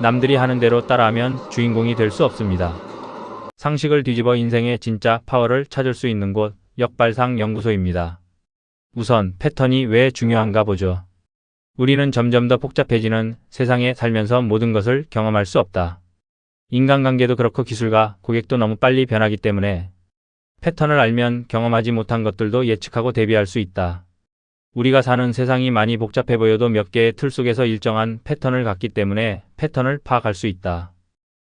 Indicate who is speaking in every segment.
Speaker 1: 남들이 하는 대로 따라하면 주인공이 될 수 없습니다. 상식을 뒤집어 인생의 진짜 파워를 찾을 수 있는 곳, 역발상 연구소입니다. 우선 패턴이 왜 중요한가 보죠. 우리는 점점 더 복잡해지는 세상에 살면서 모든 것을 경험할 수 없다. 인간관계도 그렇고 기술과 고객도 너무 빨리 변하기 때문에 패턴을 알면 경험하지 못한 것들도 예측하고 대비할 수 있다. 우리가 사는 세상이 많이 복잡해 보여도 몇 개의 틀 속에서 일정한 패턴을 갖기 때문에 패턴을 파악할 수 있다.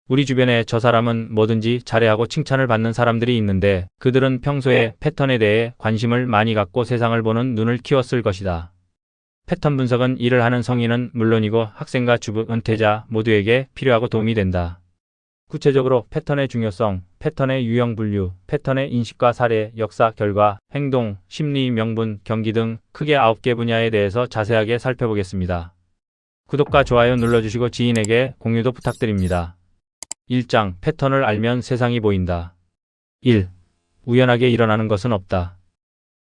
Speaker 1: 우리 주변에 저 사람은 뭐든지 잘해하고 칭찬을 받는 사람들이 있는데 그들은 평소에 패턴에 대해 관심을 많이 갖고 세상을 보는 눈을 키웠을 것이다. 패턴 분석은 일을 하는 성인은 물론이고 학생과 주부, 은퇴자 모두에게 필요하고 도움이 된다. 구체적으로 패턴의 중요성, 패턴의 유형 분류, 패턴의 인식과 사례, 역사, 결과, 행동, 심리, 명분, 경기 등 크게 9개 분야에 대해서 자세하게 살펴보겠습니다. 구독과 좋아요 눌러주시고 지인에게 공유도 부탁드립니다. 1장 패턴을 알면 세상이 보인다. 1. 우연하게 일어나는 것은 없다.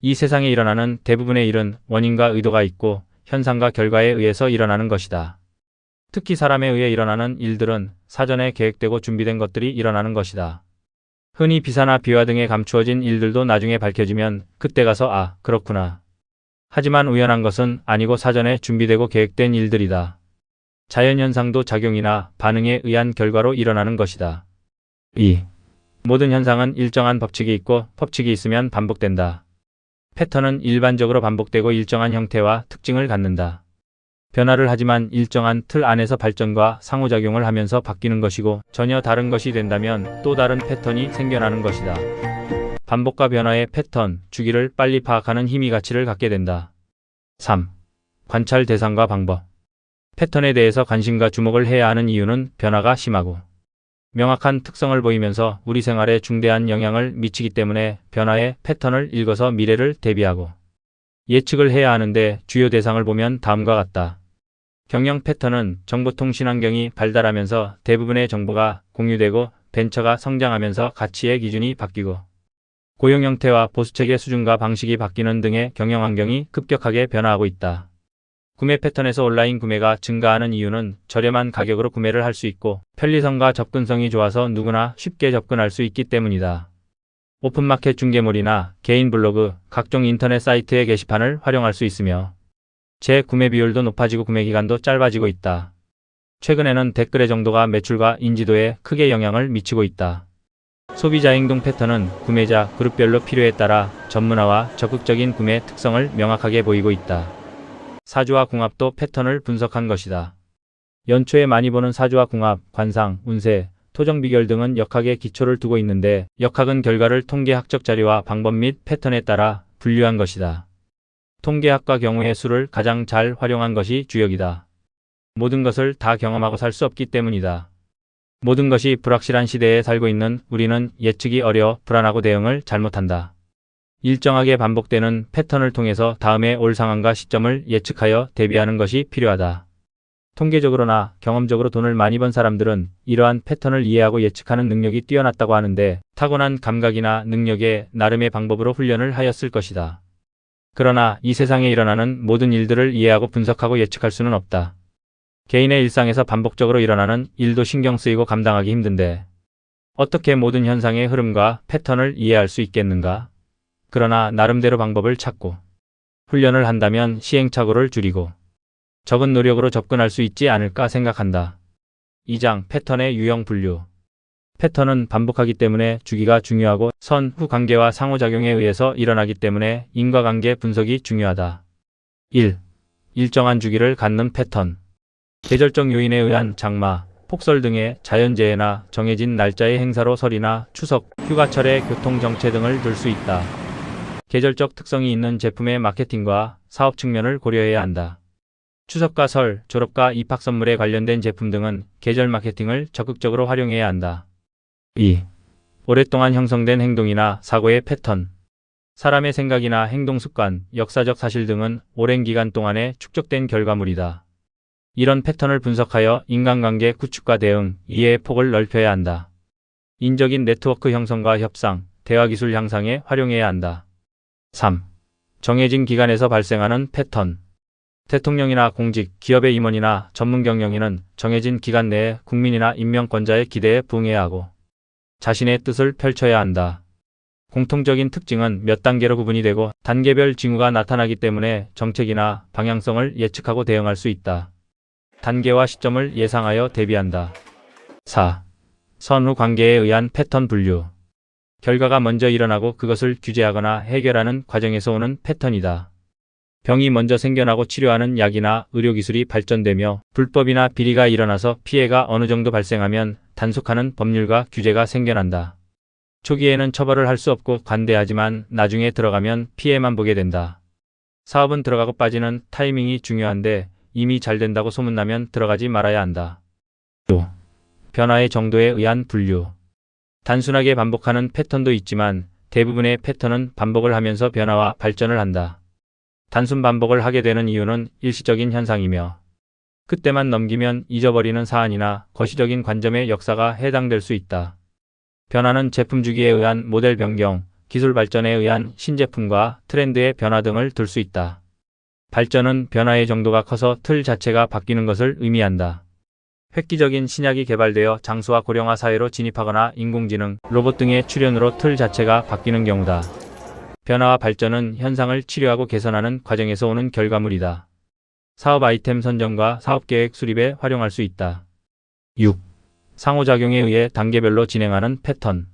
Speaker 1: 이 세상에 일어나는 대부분의 일은 원인과 의도가 있고 현상과 결과에 의해서 일어나는 것이다. 특히 사람에 의해 일어나는 일들은 사전에 계획되고 준비된 것들이 일어나는 것이다. 흔히 비사나 비화 등에 감추어진 일들도 나중에 밝혀지면 그때 가서 아, 그렇구나. 하지만 우연한 것은 아니고 사전에 준비되고 계획된 일들이다. 자연현상도 작용이나 반응에 의한 결과로 일어나는 것이다. 2. 모든 현상은 일정한 법칙이 있고 법칙이 있으면 반복된다. 패턴은 일반적으로 반복되고 일정한 형태와 특징을 갖는다. 변화를 하지만 일정한 틀 안에서 발전과 상호작용을 하면서 바뀌는 것이고 전혀 다른 것이 된다면 또 다른 패턴이 생겨나는 것이다. 반복과 변화의 패턴, 주기를 빨리 파악하는 힘이 가치를 갖게 된다. 3. 관찰 대상과 방법. 패턴에 대해서 관심과 주목을 해야 하는 이유는 변화가 심하고 명확한 특성을 보이면서 우리 생활에 중대한 영향을 미치기 때문에 변화의 패턴을 읽어서 미래를 대비하고 예측을 해야 하는데 주요 대상을 보면 다음과 같다. 경영 패턴은 정보통신 환경이 발달하면서 대부분의 정보가 공유되고 벤처가 성장하면서 가치의 기준이 바뀌고 고용 형태와 보수체계 수준과 방식이 바뀌는 등의 경영 환경이 급격하게 변화하고 있다. 구매 패턴에서 온라인 구매가 증가하는 이유는 저렴한 가격으로 구매를 할 수 있고 편리성과 접근성이 좋아서 누구나 쉽게 접근할 수 있기 때문이다. 오픈마켓 중개물이나 개인 블로그, 각종 인터넷 사이트의 게시판을 활용할 수 있으며 재구매 비율도 높아지고 구매기간도 짧아지고 있다. 최근에는 댓글의 정도가 매출과 인지도에 크게 영향을 미치고 있다. 소비자 행동 패턴은 구매자 그룹별로 필요에 따라 전문화와 적극적인 구매 특성을 명확하게 보이고 있다. 사주와 궁합도 패턴을 분석한 것이다. 연초에 많이 보는 사주와 궁합, 관상, 운세, 토정 비결 등은 역학에 기초를 두고 있는데 역학은 결과를 통계학적 자료와 방법 및 패턴에 따라 분류한 것이다. 통계학과 경우의 수를 가장 잘 활용한 것이 주역이다. 모든 것을 다 경험하고 살 수 없기 때문이다. 모든 것이 불확실한 시대에 살고 있는 우리는 예측이 어려워 불안하고 대응을 잘못한다. 일정하게 반복되는 패턴을 통해서 다음에 올 상황과 시점을 예측하여 대비하는 것이 필요하다. 통계적으로나 경험적으로 돈을 많이 번 사람들은 이러한 패턴을 이해하고 예측하는 능력이 뛰어났다고 하는데 타고난 감각이나 능력에 나름의 방법으로 훈련을 하였을 것이다. 그러나 이 세상에 일어나는 모든 일들을 이해하고 분석하고 예측할 수는 없다. 개인의 일상에서 반복적으로 일어나는 일도 신경 쓰이고 감당하기 힘든데 어떻게 모든 현상의 흐름과 패턴을 이해할 수 있겠는가? 그러나 나름대로 방법을 찾고 훈련을 한다면 시행착오를 줄이고 적은 노력으로 접근할 수 있지 않을까 생각한다. 2장 패턴의 유형 분류. 패턴은 반복하기 때문에 주기가 중요하고 선, 후 관계와 상호작용에 의해서 일어나기 때문에 인과관계 분석이 중요하다. 1. 일정한 주기를 갖는 패턴. 계절적 요인에 의한 장마, 폭설 등의 자연재해나 정해진 날짜의 행사로 설이나 추석, 휴가철의 교통정체 등을 들 수 있다. 계절적 특성이 있는 제품의 마케팅과 사업 측면을 고려해야 한다. 추석과 설, 졸업과 입학 선물에 관련된 제품 등은 계절 마케팅을 적극적으로 활용해야 한다. 2. 오랫동안 형성된 행동이나 사고의 패턴. 사람의 생각이나 행동 습관, 역사적 사실 등은 오랜 기간 동안에 축적된 결과물이다. 이런 패턴을 분석하여 인간관계 구축과 대응, 이해의 폭을 넓혀야 한다. 인적인 네트워크 형성과 협상, 대화기술 향상에 활용해야 한다. 3. 정해진 기간에서 발생하는 패턴. 대통령이나 공직, 기업의 임원이나 전문 경영인은 정해진 기간 내에 국민이나 임명권자의 기대에 부응해야 하고 자신의 뜻을 펼쳐야 한다. 공통적인 특징은 몇 단계로 구분이 되고 단계별 징후가 나타나기 때문에 정책이나 방향성을 예측하고 대응할 수 있다. 단계와 시점을 예상하여 대비한다. 4. 선후 관계에 의한 패턴 분류. 결과가 먼저 일어나고 그것을 규제하거나 해결하는 과정에서 오는 패턴이다. 병이 먼저 생겨나고 치료하는 약이나 의료기술이 발전되며 불법이나 비리가 일어나서 피해가 어느 정도 발생하면 단속하는 법률과 규제가 생겨난다. 초기에는 처벌을 할 수 없고 관대하지만 나중에 들어가면 피해만 보게 된다. 사업은 들어가고 빠지는 타이밍이 중요한데 이미 잘 된다고 소문나면 들어가지 말아야 한다. 5. 변화의 정도에 의한 분류. 단순하게 반복하는 패턴도 있지만 대부분의 패턴은 반복을 하면서 변화와 발전을 한다. 단순 반복을 하게 되는 이유는 일시적인 현상이며 그때만 넘기면 잊어버리는 사안이나 거시적인 관점의 역사가 해당될 수 있다. 변화는 제품 주기에 의한 모델 변경, 기술 발전에 의한 신제품과 트렌드의 변화 등을 들 수 있다. 발전은 변화의 정도가 커서 틀 자체가 바뀌는 것을 의미한다. 획기적인 신약이 개발되어 장수와 고령화 사회로 진입하거나 인공지능, 로봇 등의 출현으로 틀 자체가 바뀌는 경우다. 변화와 발전은 현상을 치료하고 개선하는 과정에서 오는 결과물이다. 사업 아이템 선정과 사업계획 수립에 활용할 수 있다. 6. 상호작용에 의해 단계별로 진행하는 패턴.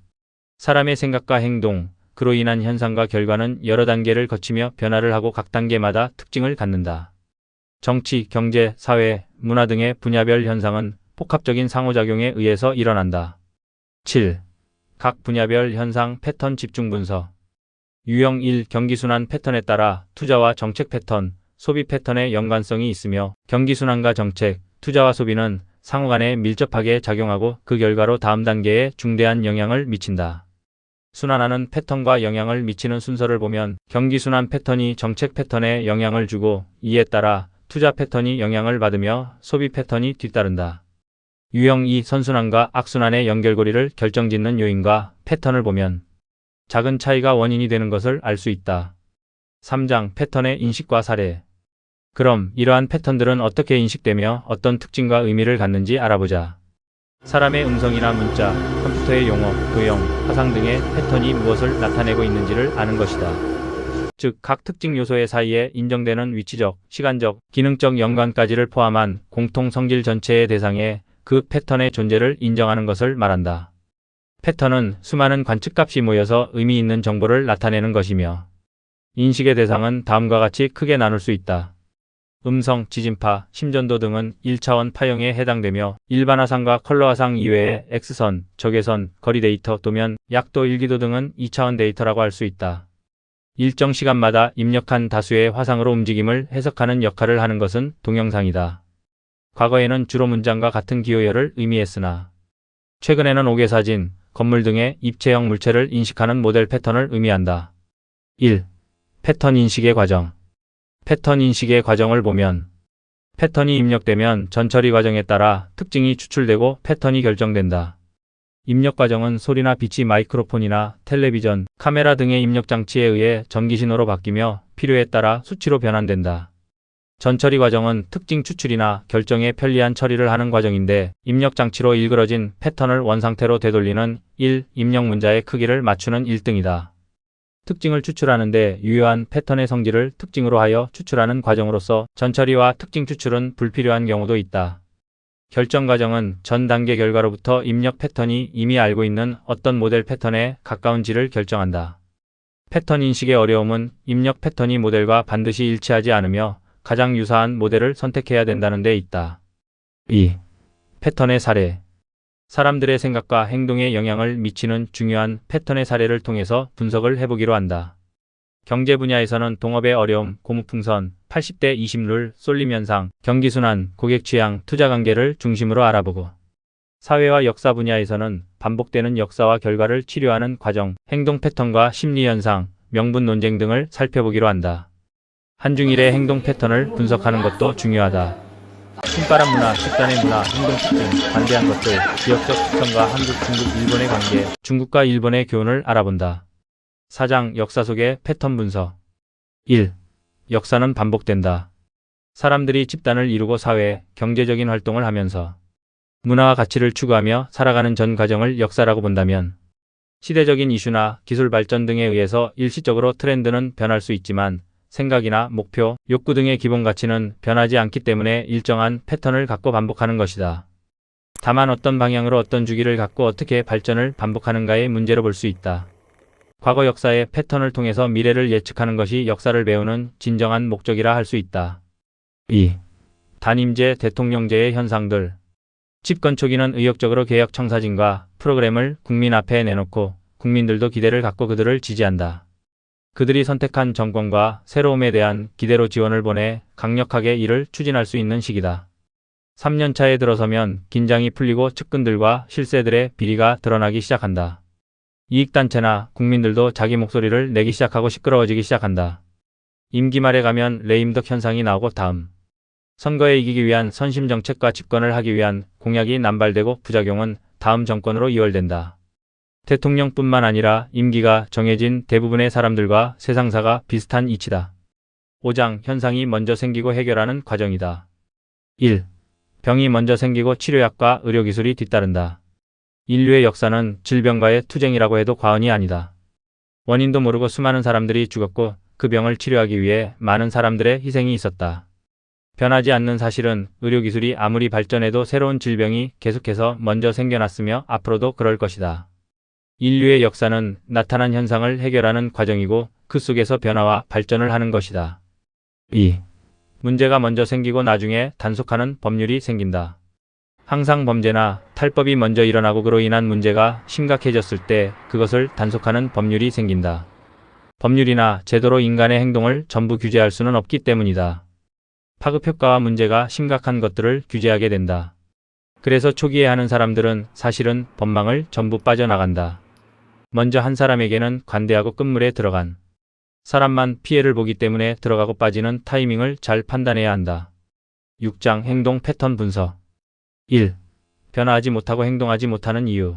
Speaker 1: 사람의 생각과 행동, 그로 인한 현상과 결과는 여러 단계를 거치며 변화를 하고 각 단계마다 특징을 갖는다. 정치, 경제, 사회, 문화 등의 분야별 현상은 복합적인 상호작용에 의해서 일어난다. 7. 각 분야별 현상 패턴 집중 분석. 유형 1. 경기순환 패턴에 따라 투자와 정책 패턴, 소비 패턴의 연관성이 있으며 경기순환과 정책, 투자와 소비는 상호간에 밀접하게 작용하고 그 결과로 다음 단계에 중대한 영향을 미친다. 순환하는 패턴과 영향을 미치는 순서를 보면 경기순환 패턴이 정책 패턴에 영향을 주고 이에 따라 투자 패턴이 영향을 받으며 소비 패턴이 뒤따른다. 유형 2. 선순환과 악순환의 연결고리를 결정짓는 요인과 패턴을 보면 작은 차이가 원인이 되는 것을 알 수 있다. 3장 패턴의 인식과 사례. 그럼 이러한 패턴들은 어떻게 인식되며 어떤 특징과 의미를 갖는지 알아보자. 사람의 음성이나 문자, 컴퓨터의 용어, 도형, 화상 등의 패턴이 무엇을 나타내고 있는지를 아는 것이다. 즉, 각 특징 요소의 사이에 인정되는 위치적, 시간적, 기능적 연관까지를 포함한 공통 성질 전체의 대상에 그 패턴의 존재를 인정하는 것을 말한다. 패턴은 수많은 관측값이 모여서 의미 있는 정보를 나타내는 것이며 인식의 대상은 다음과 같이 크게 나눌 수 있다. 음성, 지진파, 심전도 등은 1차원 파형에 해당되며 일반 화상과 컬러 화상 이외에 X선, 적외선, 거리 데이터 또면 약도, 일기도 등은 2차원 데이터라고 할 수 있다. 일정 시간마다 입력한 다수의 화상으로 움직임을 해석하는 역할을 하는 것은 동영상이다. 과거에는 주로 문장과 같은 기호열을 의미했으나 최근에는 옥외사진, 건물 등의 입체형 물체를 인식하는 모델 패턴을 의미한다. 1. 패턴 인식의 과정. 패턴 인식의 과정을 보면 패턴이 입력되면 전처리 과정에 따라 특징이 추출되고 패턴이 결정된다. 입력 과정은 소리나 빛이 마이크로폰이나 텔레비전, 카메라 등의 입력 장치에 의해 전기신호로 바뀌며 필요에 따라 수치로 변환된다. 전처리 과정은 특징 추출이나 결정에 편리한 처리를 하는 과정인데 입력 장치로 일그러진 패턴을 원상태로 되돌리는 1. 입력 문자의 크기를 맞추는 1등이다. 특징을 추출하는데 유효한 패턴의 성질을 특징으로 하여 추출하는 과정으로서 전처리와 특징 추출은 불필요한 경우도 있다. 결정 과정은 전 단계 결과로부터 입력 패턴이 이미 알고 있는 어떤 모델 패턴에 가까운지를 결정한다. 패턴 인식의 어려움은 입력 패턴이 모델과 반드시 일치하지 않으며 가장 유사한 모델을 선택해야 된다는 데 있다. 2. 패턴의 사례. 사람들의 생각과 행동에 영향을 미치는 중요한 패턴의 사례를 통해서 분석을 해보기로 한다. 경제 분야에서는 동업의 어려움, 고무풍선, 80대 20룰, 쏠림 현상, 경기순환, 고객 취향, 투자 관계를 중심으로 알아보고 사회와 역사 분야에서는 반복되는 역사와 결과를 치료하는 과정, 행동 패턴과 심리 현상, 명분 논쟁 등을 살펴보기로 한다. 한중일의 행동 패턴을 분석하는 것도 중요하다. 신바람 문화, 집단의 문화, 행동 특징, 관대한 것들, 지역적 특성과 한국, 중국, 일본의 관계, 중국과 일본의 교훈을 알아본다. 4장 역사 속의 패턴 분석. 1. 역사는 반복된다. 사람들이 집단을 이루고 사회, 경제적인 활동을 하면서 문화와 가치를 추구하며 살아가는 전 과정을 역사라고 본다면 시대적인 이슈나 기술 발전 등에 의해서 일시적으로 트렌드는 변할 수 있지만 생각이나 목표, 욕구 등의 기본 가치는 변하지 않기 때문에 일정한 패턴을 갖고 반복하는 것이다. 다만 어떤 방향으로 어떤 주기를 갖고 어떻게 발전을 반복하는가의 문제로 볼 수 있다. 과거 역사의 패턴을 통해서 미래를 예측하는 것이 역사를 배우는 진정한 목적이라 할 수 있다. 2. 단임제, 대통령제의 현상들. 집권 초기는 의욕적으로 개혁 청사진과 프로그램을 국민 앞에 내놓고 국민들도 기대를 갖고 그들을 지지한다. 그들이 선택한 정권과 새로움에 대한 기대로 지원을 보내 강력하게 이를 추진할 수 있는 시기다. 3년 차에 들어서면 긴장이 풀리고 측근들과 실세들의 비리가 드러나기 시작한다. 이익단체나 국민들도 자기 목소리를 내기 시작하고 시끄러워지기 시작한다. 임기 말에 가면 레임덕 현상이 나오고 다음 선거에 이기기 위한 선심정책과 집권을 하기 위한 공약이 남발되고 부작용은 다음 정권으로 이월된다. 대통령뿐만 아니라 임기가 정해진 대부분의 사람들과 세상사가 비슷한 이치다. 5장 현상이 먼저 생기고 해결하는 과정이다. 1. 병이 먼저 생기고 치료약과 의료기술이 뒤따른다. 인류의 역사는 질병과의 투쟁이라고 해도 과언이 아니다. 원인도 모르고 수많은 사람들이 죽었고 그 병을 치료하기 위해 많은 사람들의 희생이 있었다. 변하지 않는 사실은 의료기술이 아무리 발전해도 새로운 질병이 계속해서 먼저 생겨났으며 앞으로도 그럴 것이다. 인류의 역사는 나타난 현상을 해결하는 과정이고 그 속에서 변화와 발전을 하는 것이다. 2. 문제가 먼저 생기고 나중에 단속하는 법률이 생긴다. 항상 범죄나 탈법이 먼저 일어나고 그로 인한 문제가 심각해졌을 때 그것을 단속하는 법률이 생긴다. 법률이나 제도로 인간의 행동을 전부 규제할 수는 없기 때문이다. 파급효과와 문제가 심각한 것들을 규제하게 된다. 그래서 초기에 하는 사람들은 사실은 법망을 전부 빠져나간다. 먼저 한 사람에게는 관대하고 끝물에 들어간 사람만 피해를 보기 때문에 들어가고 빠지는 타이밍을 잘 판단해야 한다. 6장 행동 패턴 분석. 1. 변화하지 못하고 행동하지 못하는 이유.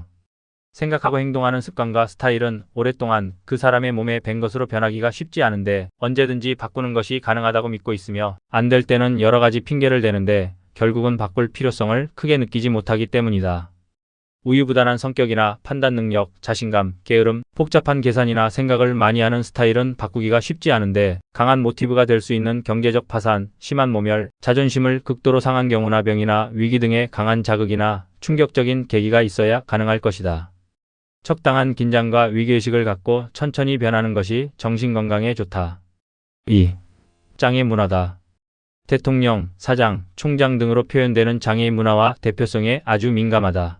Speaker 1: 생각하고 행동하는 습관과 스타일은 오랫동안 그 사람의 몸에 밴 것으로 변하기가 쉽지 않은데 언제든지 바꾸는 것이 가능하다고 믿고 있으며 안 될 때는 여러 가지 핑계를 대는데 결국은 바꿀 필요성을 크게 느끼지 못하기 때문이다. 우유부단한 성격이나 판단 능력, 자신감, 게으름, 복잡한 계산이나 생각을 많이 하는 스타일은 바꾸기가 쉽지 않은데 강한 모티브가 될 수 있는 경제적 파산, 심한 모멸, 자존심을 극도로 상한 경우나 병이나 위기 등의 강한 자극이나 충격적인 계기가 있어야 가능할 것이다. 적당한 긴장과 위기의식을 갖고 천천히 변하는 것이 정신건강에 좋다. 2. 장애 문화다. 대통령, 사장, 총장 등으로 표현되는 장애의 문화와 대표성에 아주 민감하다.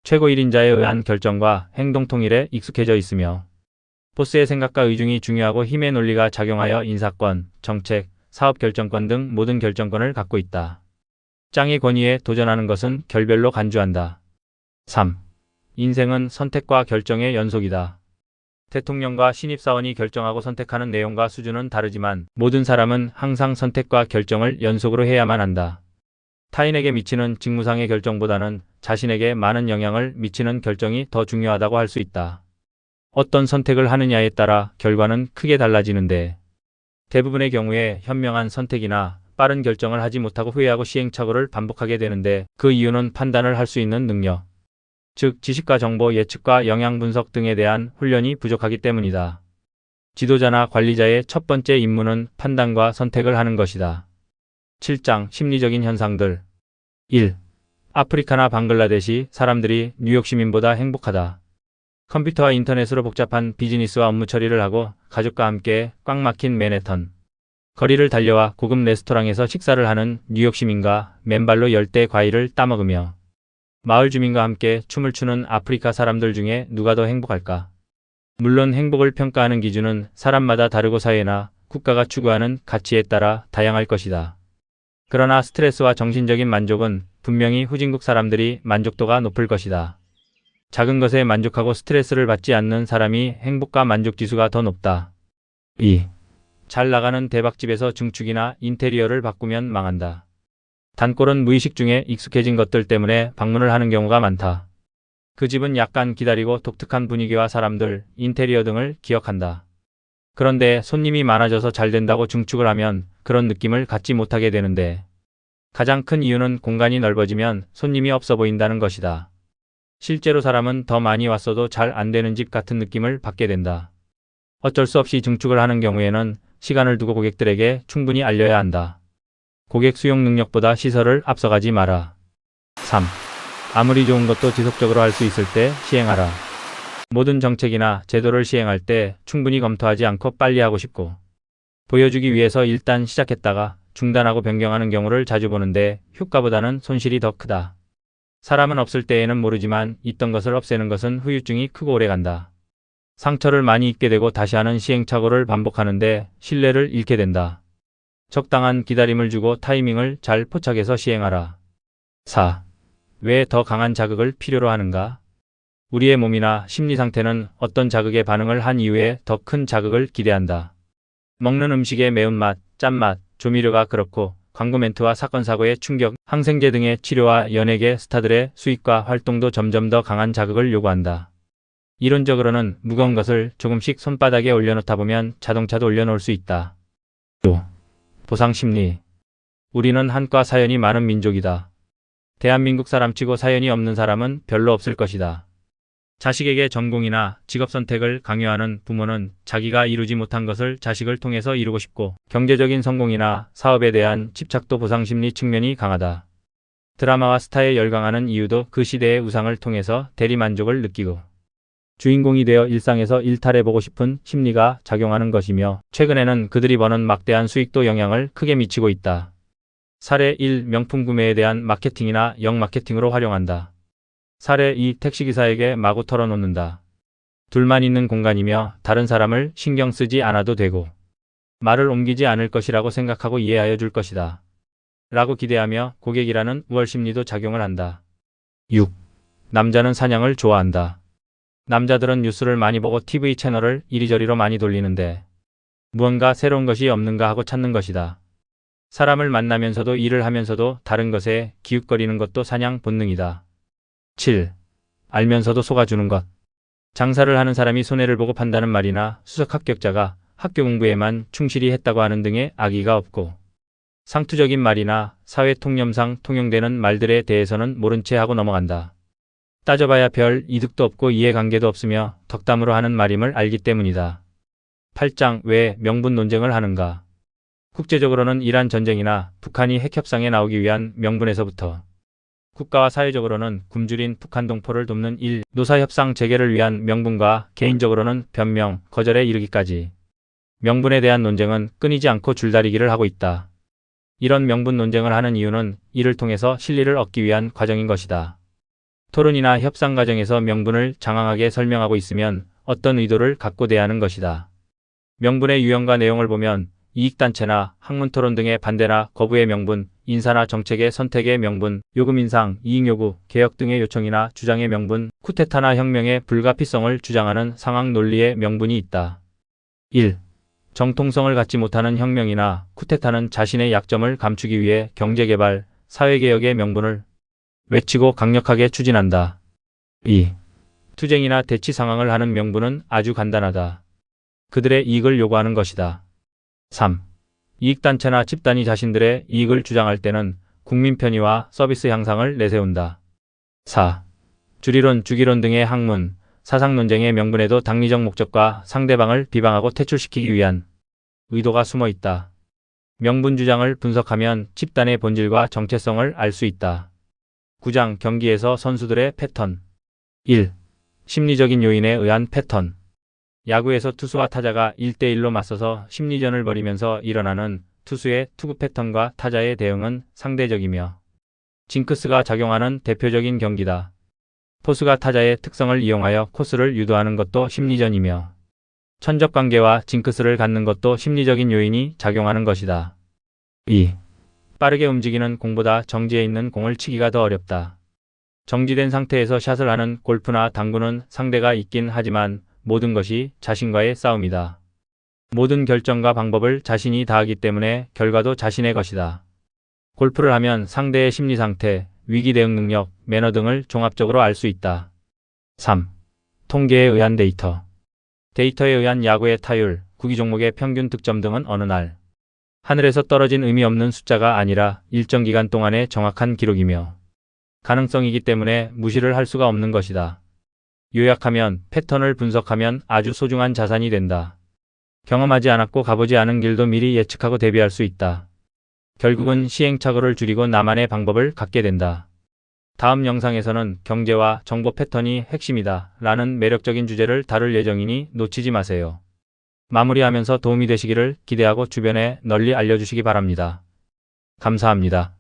Speaker 1: 최고 1인자에 의한 결정과 행동 통일에 익숙해져 있으며 보스의 생각과 의중이 중요하고 힘의 논리가 작용하여 인사권, 정책, 사업 결정권 등 모든 결정권을 갖고 있다. 짱의 권위에 도전하는 것은 결별로 간주한다. 3. 인생은 선택과 결정의 연속이다. 대통령과 신입사원이 결정하고 선택하는 내용과 수준은 다르지만 모든 사람은 항상 선택과 결정을 연속으로 해야만 한다. 타인에게 미치는 직무상의 결정보다는 자신에게 많은 영향을 미치는 결정이 더 중요하다고 할 수 있다. 어떤 선택을 하느냐에 따라 결과는 크게 달라지는데 대부분의 경우에 현명한 선택이나 빠른 결정을 하지 못하고 후회하고 시행착오를 반복하게 되는데 그 이유는 판단을 할 수 있는 능력, 즉 지식과 정보 예측과 영향 분석 등에 대한 훈련이 부족하기 때문이다. 지도자나 관리자의 첫 번째 임무는 판단과 선택을 하는 것이다. 7장 심리적인 현상들. 1. 아프리카나 방글라데시 사람들이 뉴욕 시민보다 행복하다. 컴퓨터와 인터넷으로 복잡한 비즈니스와 업무 처리를 하고 가족과 함께 꽉 막힌 맨해튼 거리를 달려와 고급 레스토랑에서 식사를 하는 뉴욕 시민과 맨발로 열대 과일을 따먹으며 마을 주민과 함께 춤을 추는 아프리카 사람들 중에 누가 더 행복할까? 물론 행복을 평가하는 기준은 사람마다 다르고 사회나 국가가 추구하는 가치에 따라 다양할 것이다. 그러나 스트레스와 정신적인 만족은 분명히 후진국 사람들이 만족도가 높을 것이다. 작은 것에 만족하고 스트레스를 받지 않는 사람이 행복과 만족지수가 더 높다. 2. 잘 나가는 대박집에서 증축이나 인테리어를 바꾸면 망한다. 단골은 무의식 중에 익숙해진 것들 때문에 방문을 하는 경우가 많다. 그 집은 약간 기다리고 독특한 분위기와 사람들, 인테리어 등을 기억한다. 그런데 손님이 많아져서 잘 된다고 증축을 하면 그런 느낌을 갖지 못하게 되는데, 가장 큰 이유는 공간이 넓어지면 손님이 없어 보인다는 것이다. 실제로 사람은 더 많이 왔어도 잘 안 되는 집 같은 느낌을 받게 된다. 어쩔 수 없이 증축을 하는 경우에는 시간을 두고 고객들에게 충분히 알려야 한다. 고객 수용 능력보다 시설을 앞서가지 마라. 3. 아무리 좋은 것도 지속적으로 할 수 있을 때 시행하라. 모든 정책이나 제도를 시행할 때 충분히 검토하지 않고 빨리 하고 싶고, 보여주기 위해서 일단 시작했다가 중단하고 변경하는 경우를 자주 보는데 효과보다는 손실이 더 크다. 사람은 없을 때에는 모르지만 있던 것을 없애는 것은 후유증이 크고 오래간다. 상처를 많이 입게 되고 다시 하는 시행착오를 반복하는데 신뢰를 잃게 된다. 적당한 기다림을 주고 타이밍을 잘 포착해서 시행하라. 4. 왜 더 강한 자극을 필요로 하는가? 우리의 몸이나 심리 상태는 어떤 자극에 반응을 한 이후에 더 큰 자극을 기대한다. 먹는 음식의 매운맛, 짠맛, 조미료가 그렇고 광고 멘트와 사건 사고의 충격, 항생제 등의 치료와 연예계 스타들의 수익과 활동도 점점 더 강한 자극을 요구한다. 이론적으로는 무거운 것을 조금씩 손바닥에 올려놓다 보면 자동차도 올려놓을 수 있다. 5. 보상 심리. 우리는 한과 사연이 많은 민족이다. 대한민국 사람치고 사연이 없는 사람은 별로 없을 것이다. 자식에게 전공이나 직업 선택을 강요하는 부모는 자기가 이루지 못한 것을 자식을 통해서 이루고 싶고, 경제적인 성공이나 사업에 대한 집착도 보상심리 측면이 강하다. 드라마와 스타에 열광하는 이유도 그 시대의 우상을 통해서 대리만족을 느끼고 주인공이 되어 일상에서 일탈해보고 싶은 심리가 작용하는 것이며, 최근에는 그들이 버는 막대한 수익도 영향을 크게 미치고 있다. 사례 1. 명품 구매에 대한 마케팅이나 역마케팅으로 활용한다. 사례 2. 택시기사에게 마구 털어놓는다. 둘만 있는 공간이며 다른 사람을 신경 쓰지 않아도 되고 말을 옮기지 않을 것이라고 생각하고 이해하여 줄 것이다. 라고 기대하며 고객이라는 우월심리도 작용을 한다. 6. 남자는 사냥을 좋아한다. 남자들은 뉴스를 많이 보고 TV 채널을 이리저리로 많이 돌리는데 무언가 새로운 것이 없는가 하고 찾는 것이다. 사람을 만나면서도 일을 하면서도 다른 것에 기웃거리는 것도 사냥 본능이다. 7. 알면서도 속아주는 것. 장사를 하는 사람이 손해를 보고 판다는 말이나 수석 합격자가 학교 공부에만 충실히 했다고 하는 등의 악의가 없고, 상투적인 말이나 사회 통념상 통용되는 말들에 대해서는 모른 채 하고 넘어간다. 따져봐야 별 이득도 없고 이해관계도 없으며 덕담으로 하는 말임을 알기 때문이다. 8장. 왜 명분 논쟁을 하는가? 국제적으로는 이란 전쟁이나 북한이 핵협상에 나오기 위한 명분에서부터, 국가와 사회적으로는 굶주린 북한 동포를 돕는 일, 노사협상 재개를 위한 명분과 개인적으로는 변명, 거절에 이르기까지 명분에 대한 논쟁은 끊이지 않고 줄다리기를 하고 있다. 이런 명분 논쟁을 하는 이유는 이를 통해서 실리를 얻기 위한 과정인 것이다. 토론이나 협상 과정에서 명분을 장황하게 설명하고 있으면 어떤 의도를 갖고 대하는 것이다. 명분의 유형과 내용을 보면 이익단체나 학문토론 등의 반대나 거부의 명분, 인사나 정책의 선택의 명분, 요금 인상, 이익요구, 개혁 등의 요청이나 주장의 명분, 쿠데타나 혁명의 불가피성을 주장하는 상황 논리의 명분이 있다. 1. 정통성을 갖지 못하는 혁명이나 쿠데타는 자신의 약점을 감추기 위해 경제개발, 사회개혁의 명분을 외치고 강력하게 추진한다. 2. 투쟁이나 대치 상황을 하는 명분은 아주 간단하다. 그들의 이익을 요구하는 것이다. 3. 이익단체나 집단이 자신들의 이익을 주장할 때는 국민 편의와 서비스 향상을 내세운다. 4. 주리론, 주기론 등의 학문, 사상 논쟁의 명분에도 당리적 목적과 상대방을 비방하고 퇴출시키기 위한 의도가 숨어 있다. 명분 주장을 분석하면 집단의 본질과 정체성을 알 수 있다. 9장. 경기에서 선수들의 패턴. 1. 심리적인 요인에 의한 패턴. 야구에서 투수와 타자가 1대1로 맞서서 심리전을 벌이면서 일어나는 투수의 투구 패턴과 타자의 대응은 상대적이며 징크스가 작용하는 대표적인 경기다. 포수가 타자의 특성을 이용하여 코스를 유도하는 것도 심리전이며 천적관계와 징크스를 갖는 것도 심리적인 요인이 작용하는 것이다. 2. 빠르게 움직이는 공보다 정지해 있는 공을 치기가 더 어렵다. 정지된 상태에서 샷을 하는 골프나 당구는 상대가 있긴 하지만 모든 것이 자신과의 싸움이다. 모든 결정과 방법을 자신이 다하기 때문에 결과도 자신의 것이다. 골프를 하면 상대의 심리 상태, 위기 대응 능력, 매너 등을 종합적으로 알 수 있다. 3. 통계에 의한 데이터. 데이터에 의한 야구의 타율, 구기 종목의 평균 득점 등은 어느 날 하늘에서 떨어진 의미 없는 숫자가 아니라 일정 기간 동안의 정확한 기록이며 가능성이기 때문에 무시를 할 수가 없는 것이다. 요약하면 패턴을 분석하면 아주 소중한 자산이 된다. 경험하지 않았고 가보지 않은 길도 미리 예측하고 대비할 수 있다. 결국은 시행착오를 줄이고 나만의 방법을 갖게 된다. 다음 영상에서는 경제와 정보 패턴이 핵심이다 라는 매력적인 주제를 다룰 예정이니 놓치지 마세요. 마무리하면서 도움이 되시기를 기대하고 주변에 널리 알려주시기 바랍니다. 감사합니다.